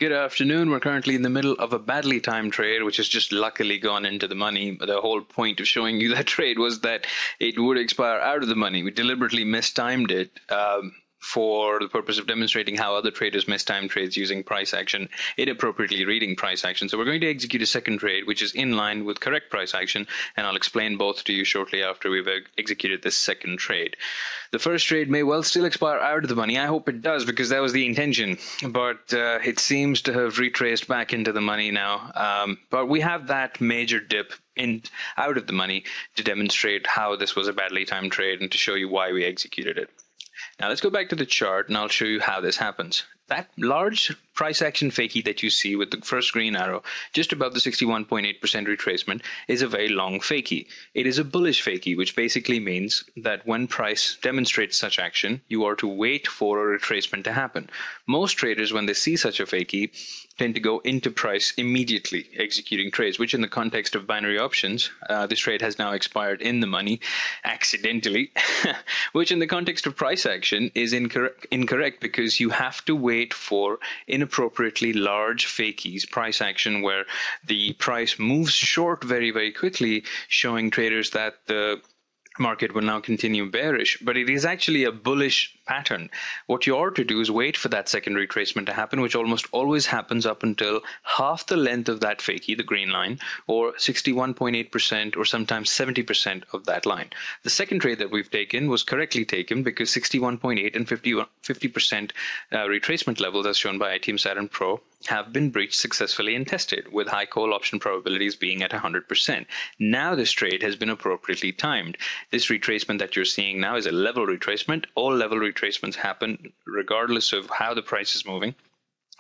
Good afternoon. We're currently in the middle of a badly timed trade, which has just luckily gone into the money. The whole point of showing you that trade was that it would expire out of the money. We deliberately mistimed it for the purpose of demonstrating how other traders mistime trades using price action, inappropriately reading price action. So we're going to execute a second trade, which is in line with correct price action, and I'll explain both to you shortly after we've executed this second trade. The first trade may well still expire out of the money. I hope it does, because that was the intention, but it seems to have retraced back into the money now. But we have that major dip out of the money to demonstrate how this was a badly timed trade and to show you why we executed it. Now let's go back to the chart and I'll show you how this happens. That large price action fakie that you see with the first green arrow just above the 61.8% retracement is a very long fakie. It is a bullish fakie, which basically means that when price demonstrates such action, you are to wait for a retracement to happen. Most traders, when they see such a fakie, tend to go into price immediately, executing trades, which in the context of binary options, this trade has now expired in the money accidentally, which in the context of price action is incorrect because you have to wait for inappropriately large fakies, price action, where the price moves short very, very quickly, showing traders that the market will now continue bearish, but it is actually a bullish pattern. What you ought to do is wait for that second retracement to happen, which almost always happens up until half the length of that fakie, the green line, or 61.8% or sometimes 70% of that line. The second trade that we've taken was correctly taken because 61.8 and 50% retracement levels, as shown by ITM Saturn PRO, have been breached successfully and tested, with high call option probabilities being at 100%. Now this trade has been appropriately timed. This retracement that you're seeing now is a level retracement. All level retracements happen regardless of how the price is moving.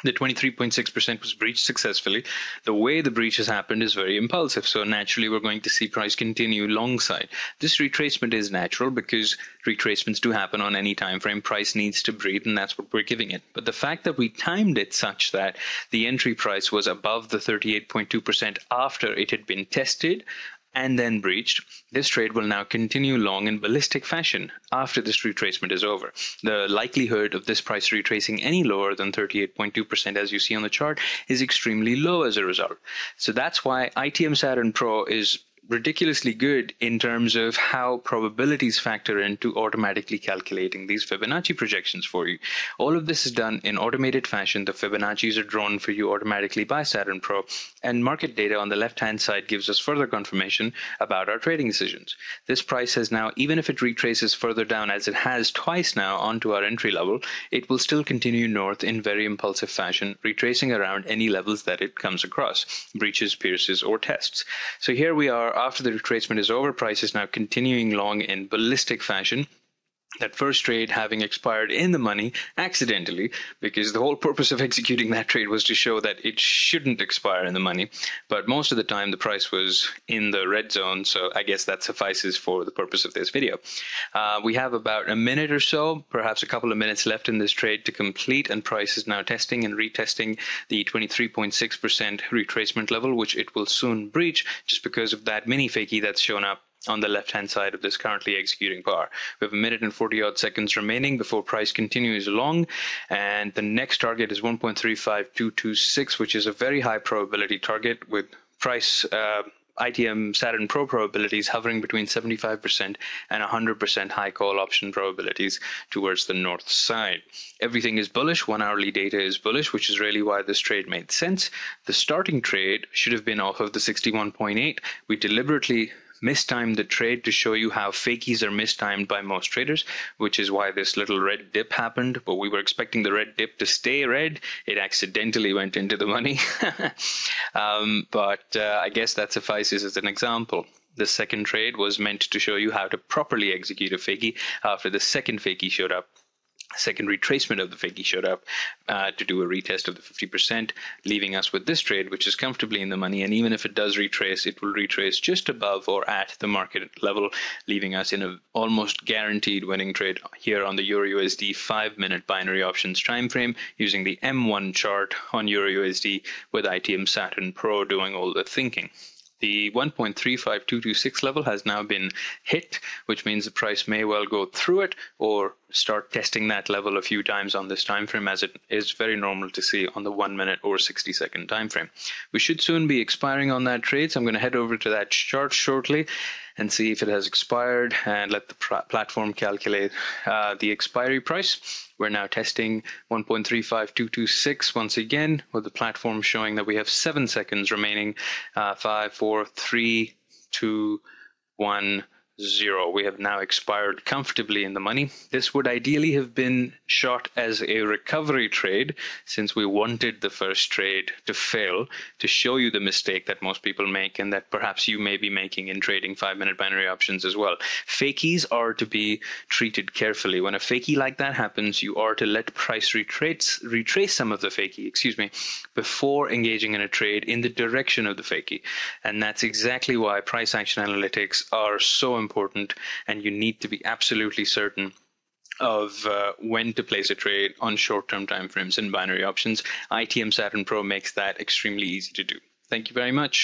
The 23.6% was breached successfully. The way the breach has happened is very impulsive, so naturally we're going to see price continue long side. This retracement is natural because retracements do happen on any time frame. Price needs to breathe, and that's what we're giving it. But the fact that we timed it such that the entry price was above the 38.2% after it had been tested and then breached, this trade will now continue long in ballistic fashion after this retracement is over. The likelihood of this price retracing any lower than 38.2%, as you see on the chart, is extremely low as a result. So that's why ITM Saturn PRO is ridiculously good in terms of how probabilities factor into automatically calculating these Fibonacci projections for you. All of this is done in automated fashion. The Fibonaccis are drawn for you automatically by Saturn PRO, and market data on the left-hand side gives us further confirmation about our trading decisions. This price has now, even if it retraces further down, as it has twice now onto our entry level, it will still continue north in very impulsive fashion, retracing around any levels that it comes across, breaches, pierces, or tests. So here we are. After the retracement is over, price is now continuing long in ballistic fashion. That first trade having expired in the money accidentally, because the whole purpose of executing that trade was to show that it shouldn't expire in the money. But most of the time the price was in the red zone, so I guess that suffices for the purpose of this video. We have about a minute or so, perhaps a couple of minutes left in this trade to complete, and price is now testing and retesting the 23.6% retracement level, which it will soon breach just because of that mini fakie that's shown up on the left-hand side of this currently executing bar. We have a minute and 40-odd seconds remaining before price continues long, and the next target is 1.35226, which is a very high probability target, with price ITM Saturn PRO probabilities hovering between 75% and 100% high call option probabilities towards the north side. Everything is bullish. 1 hourly data is bullish, which is really why this trade made sense. The starting trade should have been off of the 61.8. We deliberately mistimed the trade to show you how fakies are mistimed by most traders, which is why this little red dip happened. But we were expecting the red dip to stay red. It accidentally went into the money. But I guess that suffices as an example. The second trade was meant to show you how to properly execute a fakie after the second fakie showed up. Second retracement of the fakie showed up to do a retest of the 50%, leaving us with this trade, which is comfortably in the money. And even if it does retrace, it will retrace just above or at the market level, leaving us in an almost guaranteed winning trade here on the eur.usd 5-minute binary options time frame using the M1 chart on eur.usd, with ITM Saturn PRO doing all the thinking. The 1.35226 level has now been hit, which means the price may well go through it or start testing that level a few times on this time frame, as it is very normal to see on the 1 minute or 60-second time frame. We should soon be expiring on that trade, so I'm going to head over to that chart shortly and see if it has expired, and let the platform calculate the expiry price. We're now testing 1.35226 once again, with the platform showing that we have 7 seconds remaining. 5, 4, 3, 2, 1, 0. We have now expired comfortably in the money. This would ideally have been shot as a recovery trade, since we wanted the first trade to fail to show you the mistake that most people make, and that perhaps you may be making in trading 5-minute binary options as well. Fakies are to be treated carefully. When a fakie like that happens, you are to let price retrace some of the fakie, before engaging in a trade in the direction of the fakie. And that's exactly why price action analytics are so important, and you need to be absolutely certain of when to place a trade on short-term timeframes in binary options. ITM Saturn Pro makes that extremely easy to do. Thank you very much.